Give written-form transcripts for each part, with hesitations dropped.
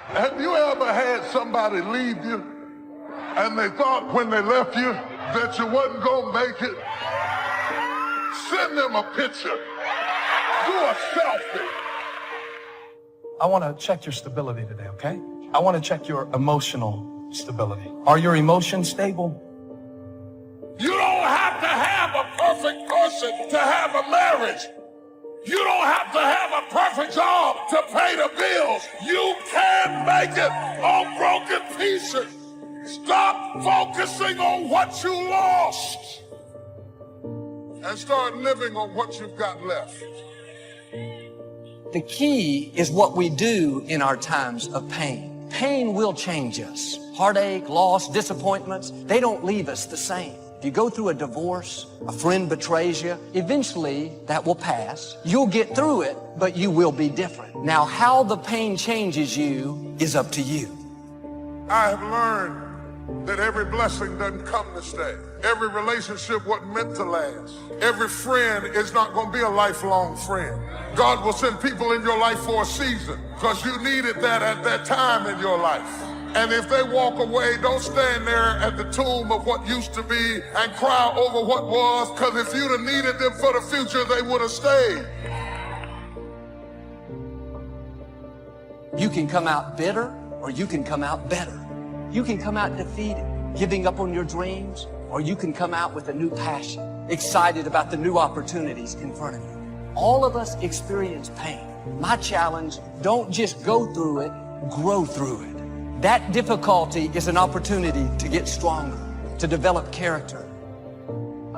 Have you ever had somebody leave you and they thought when they left you that you wasn't gonna make it? Send them a picture. Do a selfie. I want to check your stability today, okay? I want to check your emotional stability. Are your emotions stable? You don't have to have a perfect person to have a marriage. You don't have to have a perfect job to pay the bills. You can make it on broken pieces. Stop focusing on what you lost and start living on what you've got left. The key is what we do in our times of pain. Pain will change us. Heartache, loss, disappointments, they don't leave us the same. If you go through a divorce, a friend betrays you, eventually that will pass. You'll get through it, but you will be different. Now, how the pain changes you is up to you. I have learned that every blessing doesn't come to stay. Every relationship wasn't meant to last. Every friend is not going to be a lifelong friend. God will send people in your life for a season because you needed that at that time in your life. And if they walk away, don't stand there at the tomb of what used to be and cry over what was, because if you'd have needed them for the future, they would have stayed. You can come out bitter or you can come out better. You can come out defeated, giving up on your dreams, or you can come out with a new passion, excited about the new opportunities in front of you. All of us experience pain. My challenge, don't just go through it, grow through it. That difficulty is an opportunity to get stronger, to develop character.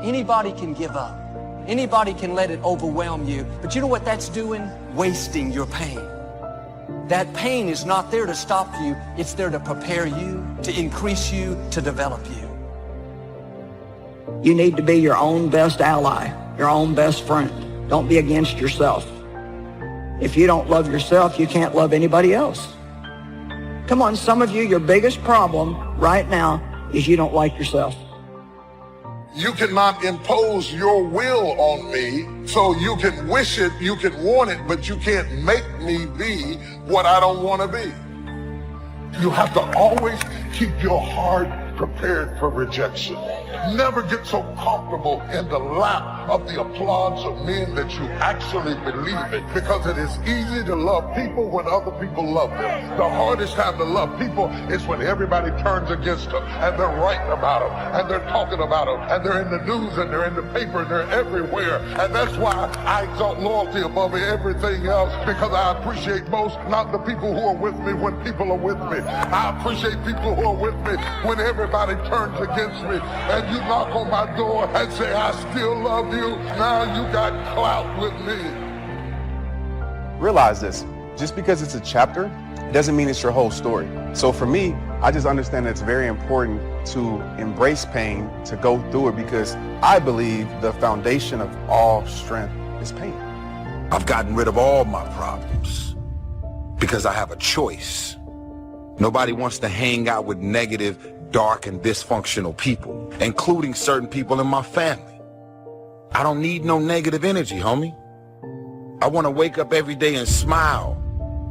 Anybody can give up. Anybody can let it overwhelm you. But you know what that's doing? Wasting your pain. That pain is not there to stop you. It's there to prepare you, to increase you, to develop you. You need to be your own best ally, your own best friend. Don't be against yourself. If you don't love yourself, you can't love anybody else. Come on, some of you, your biggest problem right now is you don't like yourself. You cannot impose your will on me, so you can wish it, you can want it, but you can't make me be what I don't want to be. You have to always keep your heart prepared for rejection. Never get so comfortable in the lap of the applause of men that you actually believe it, because it is easy to love people when other people love them. The hardest time to love people is when everybody turns against them and they're writing about them and they're talking about them and they're in the news and they're in the paper and they're everywhere. And that's why I exalt loyalty above everything else, because I appreciate most not the people who are with me when people are with me. I appreciate people who are with me when everybody turns against me, and you knock on my door and say, I still love you. Now you got clout with me. Realize this, just because it's a chapter, doesn't mean it's your whole story. So for me, I just understand that it's very important to embrace pain, to go through it, because I believe the foundation of all strength is pain. I've gotten rid of all my problems because I have a choice. Nobody wants to hang out with negative, dark, and dysfunctional people, including certain people in my family. I don't need no negative energy, homie. I want to wake up every day and smile.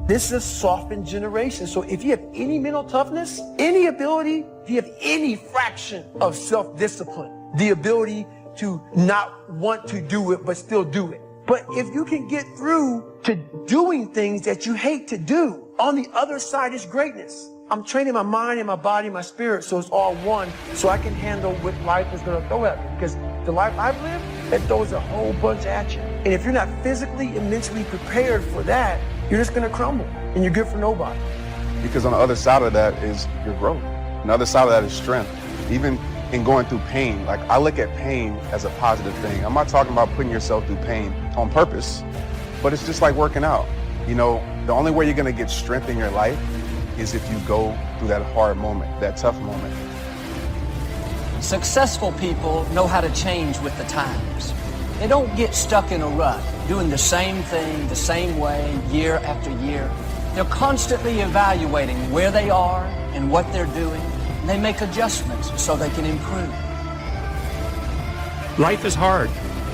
This is a softened generation. So if you have any mental toughness, any ability, if you have any fraction of self-discipline, the ability to not want to do it but still do it. But if you can get through to doing things that you hate to do, on the other side is greatness. I'm training my mind and my body and my spirit so it's all one, so I can handle what life is going to throw at me. Because the life I've lived, it throws a whole bunch at you. And if you're not physically and mentally prepared for that, you're just going to crumble and you're good for nobody. Because on the other side of that is your growth. On the other side of that is strength. Even in going through pain, like I look at pain as a positive thing. I'm not talking about putting yourself through pain on purpose, but it's just like working out. You know, the only way you're going to get strength in your life is if you go through that hard moment, that tough moment. Successful people know how to change with the times. They don't get stuck in a rut, doing the same thing the same way year after year. They're constantly evaluating where they are and what they're doing, and they make adjustments so they can improve. Life is hard.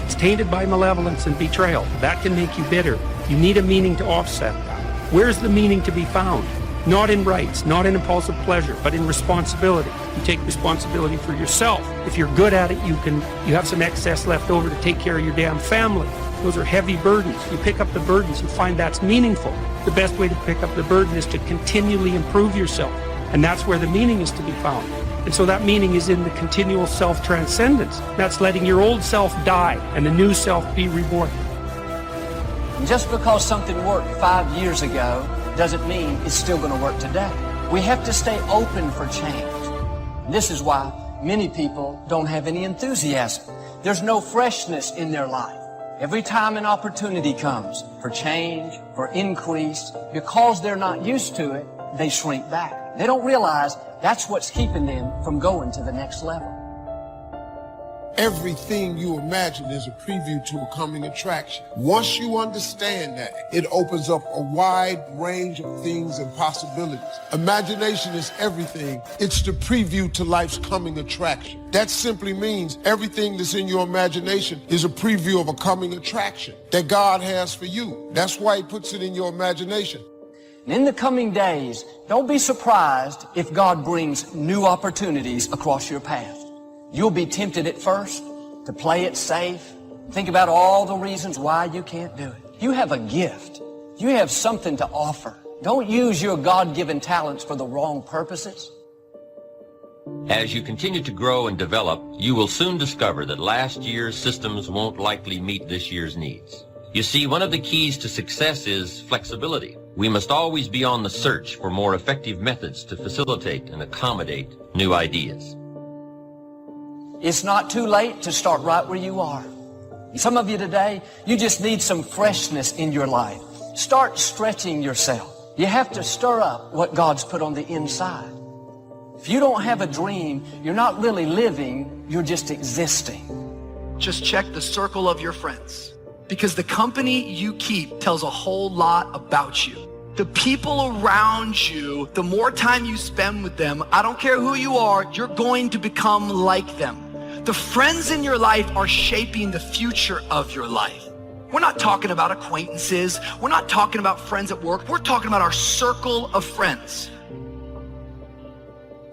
It's tainted by malevolence and betrayal. That can make you bitter. You need a meaning to offset that. Where's the meaning to be found? Not in rights, not in impulsive pleasure, but in responsibility. You take responsibility for yourself. If you're good at it, you have some excess left over to take care of your damn family. Those are heavy burdens. You pick up the burdens, you find that's meaningful. The best way to pick up the burden is to continually improve yourself. And that's where the meaning is to be found. And so that meaning is in the continual self-transcendence. That's letting your old self die and the new self be reborn. Just because something worked 5 years ago doesn't mean it's still going to work today. We have to stay open for change. This is why many people don't have any enthusiasm. There's no freshness in their life. Every time an opportunity comes for change, for increase, because they're not used to it, they shrink back. They don't realize that's what's keeping them from going to the next level. Everything you imagine is a preview to a coming attraction. Once you understand that, it opens up a wide range of things and possibilities. Imagination is everything. It's the preview to life's coming attraction. That simply means everything that's in your imagination is a preview of a coming attraction that God has for you. That's why He puts it in your imagination. And in the coming days, don't be surprised if God brings new opportunities across your path. You'll be tempted at first to play it safe. Think about all the reasons why you can't do it. You have a gift. You have something to offer. Don't use your God-given talents for the wrong purposes. As you continue to grow and develop, you will soon discover that last year's systems won't likely meet this year's needs. You see, one of the keys to success is flexibility. We must always be on the search for more effective methods to facilitate and accommodate new ideas. It's not too late to start right where you are. Some of you today, you just need some freshness in your life. Start stretching yourself. You have to stir up what God's put on the inside. If you don't have a dream, you're not really living, you're just existing. Just check the circle of your friends, because the company you keep tells a whole lot about you. The people around you, the more time you spend with them, I don't care who you are, you're going to become like them. The friends in your life are shaping the future of your life. We're not talking about acquaintances. We're not talking about friends at work. We're talking about our circle of friends.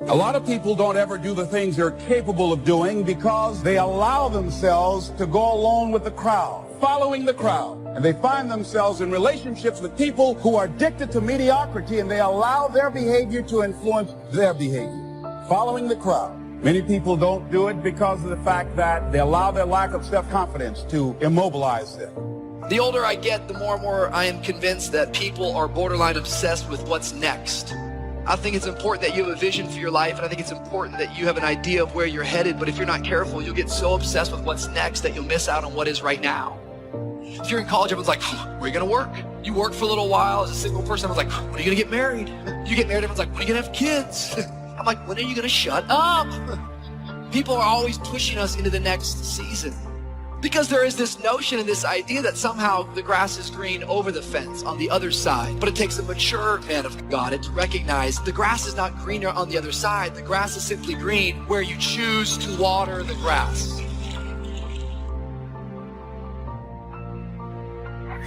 A lot of people don't ever do the things they're capable of doing because they allow themselves to go along with the crowd, following the crowd. And they find themselves in relationships with people who are addicted to mediocrity, and they allow their behavior to influence their behavior, following the crowd. Many people don't do it because of the fact that they allow their lack of self-confidence to immobilize them. The older I get, the more and more I am convinced that people are borderline obsessed with what's next. I think it's important that you have a vision for your life, and I think it's important that you have an idea of where you're headed, but if you're not careful, you'll get so obsessed with what's next that you'll miss out on what is right now. If you're in college, everyone's like, where are you gonna work? You work for a little while as a single person, everyone's like, when are you gonna get married? You get married, everyone's like, when are you gonna have kids? I'm like, when are you gonna shut up? People are always pushing us into the next season because there is this notion and this idea that somehow the grass is green over the fence on the other side. But it takes a mature man of God to recognize the grass is not greener on the other side. The grass is simply green where you choose to water the grass.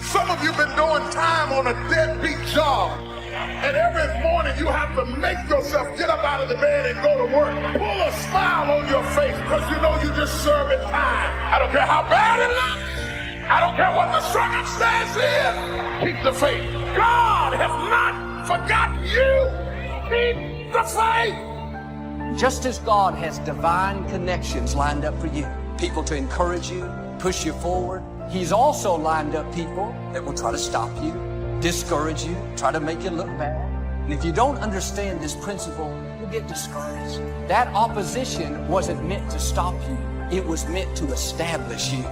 Some of you been doing time on a deadbeat job. And every morning you have to make yourself get up out of the bed and go to work. Pull a smile on your face because you know you just serving time. I don't care how bad it looks. I don't care what the circumstance is. Keep the faith. God has not forgotten you. Keep the faith. Just as God has divine connections lined up for you, people to encourage you, push you forward, He's also lined up people that will try to stop you, discourage you, try to make you look bad. And if you don't understand this principle, you'll get discouraged. That opposition wasn't meant to stop you. It was meant to establish you.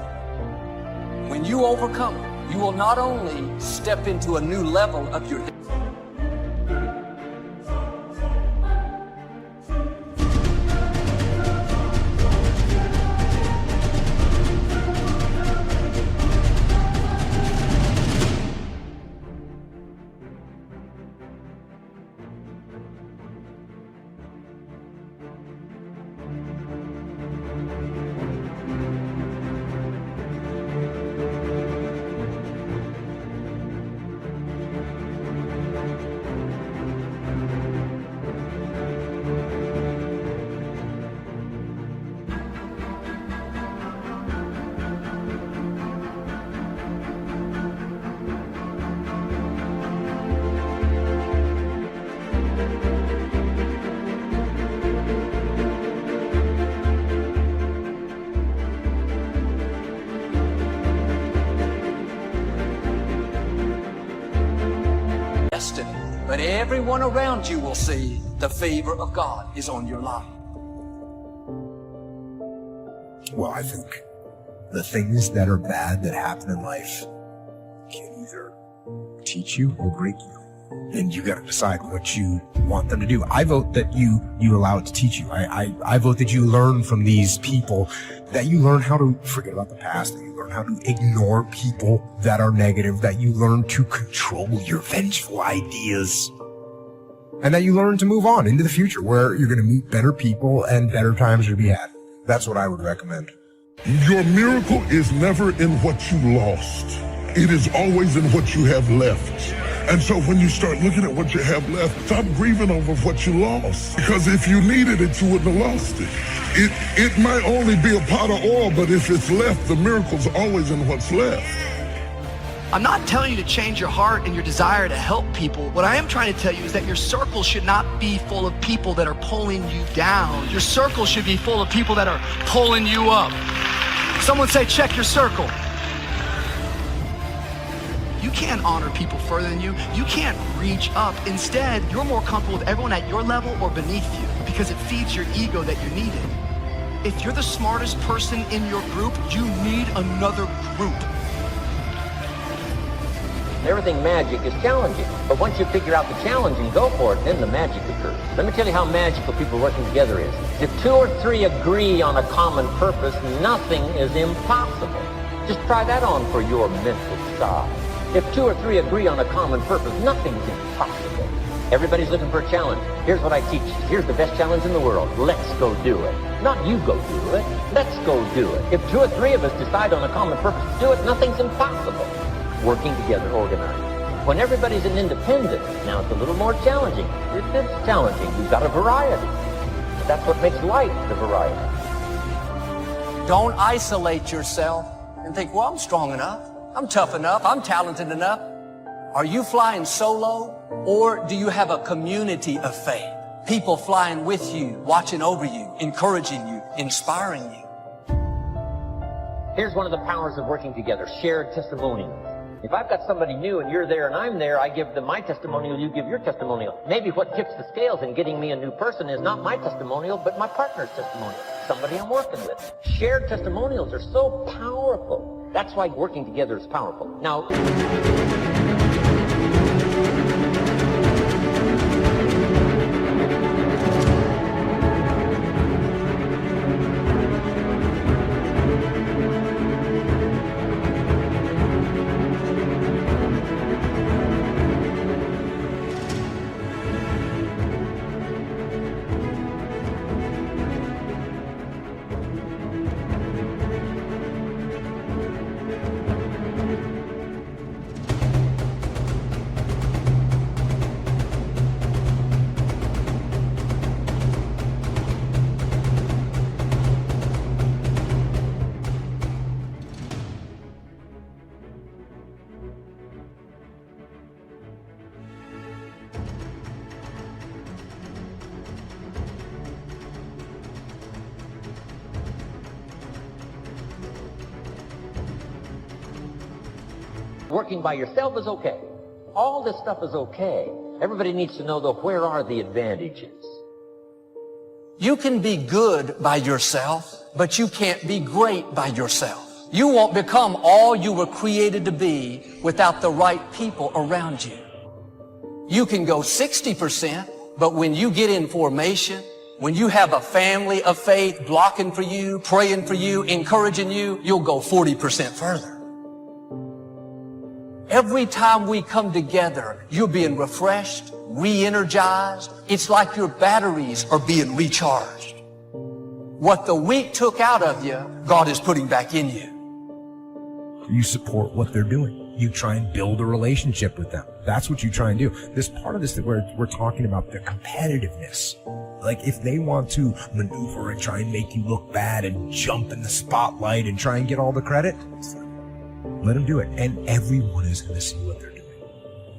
When you overcome it, you will not only step into a new level of your everyone around you will see the favor of God is on your life. Well, I think the things that are bad that happen in life can either teach you or break you. And you got to decide what you want them to do. I vote that you allow it to teach you. I vote that you learn from these people, that you learn how to forget about the past, that you learn how to ignore people that are negative, that you learn to control your vengeful ideas, and that you learn to move on into the future where you're going to meet better people and better times to be had. That's what I would recommend. Your miracle is never in what you lost. It is always in what you have left. And so when you start looking at what you have left, stop grieving over what you lost. Because if you needed it, you wouldn't have lost it. It might only be a pot of oil, but if it's left, the miracle's always in what's left. I'm not telling you to change your heart and your desire to help people. What I am trying to tell you is that your circle should not be full of people that are pulling you down. Your circle should be full of people that are pulling you up. Someone say, check your circle. You can't honor people further than you. You can't reach up. Instead, you're more comfortable with everyone at your level or beneath you because it feeds your ego that you're needed. If you're the smartest person in your group, you need another group. Everything magic is challenging, but once you figure out the challenge and go for it, then the magic occurs. Let me tell you how magical people working together is. If 2 or 3 agree on a common purpose, nothing is impossible. Just try that on for your mental side. If 2 or 3 agree on a common purpose, nothing's impossible. Everybody's looking for a challenge. Here's what I teach. Here's the best challenge in the world. Let's go do it. Not you go do it. Let's go do it. If 2 or 3 of us decide on a common purpose to do it, nothing's impossible. Working together, organized. When everybody's an independent, now it's a little more challenging. It's challenging. We've got a variety. But that's what makes life the variety. Don't isolate yourself and think, well, I'm strong enough. I'm tough enough. I'm talented enough. Are you flying solo, or do you have a community of faith? People flying with you, watching over you, encouraging you, inspiring you. Here's one of the powers of working together, shared testimonials. If I've got somebody new and you're there and I'm there, I give them my testimonial, you give your testimonial. Maybe what tips the scales in getting me a new person is not my testimonial, but my partner's testimonial, somebody I'm working with. Shared testimonials are so powerful. That's why working together is powerful. Now, working by yourself is okay. All this stuff is okay. Everybody needs to know, though, where are the advantages? You can be good by yourself, but you can't be great by yourself. You won't become all you were created to be without the right people around you. You can go 60%, but when you get in formation, when you have a family of faith blocking for you, praying for you, encouraging you, you'll go 40% further. Every time we come together, you're being refreshed, re-energized. It's like your batteries are being recharged. What the week took out of you, God is putting back in you. You support what they're doing. You try and build a relationship with them. That's what you try and do. This part of this that we're talking about, the competitiveness. Like if they want to maneuver and try and make you look bad and jump in the spotlight and try and get all the credit, let them do it. And everyone is going to see what they're doing.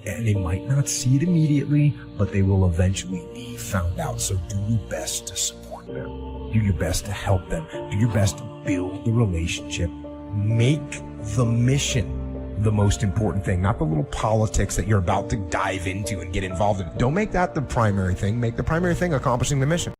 And they might not see it immediately, but they will eventually be found out. So do your best to support them. Do your best to help them. Do your best to build the relationship. Make the mission the most important thing, not the little politics that you're about to dive into and get involved in. Don't make that the primary thing. Make the primary thing accomplishing the mission.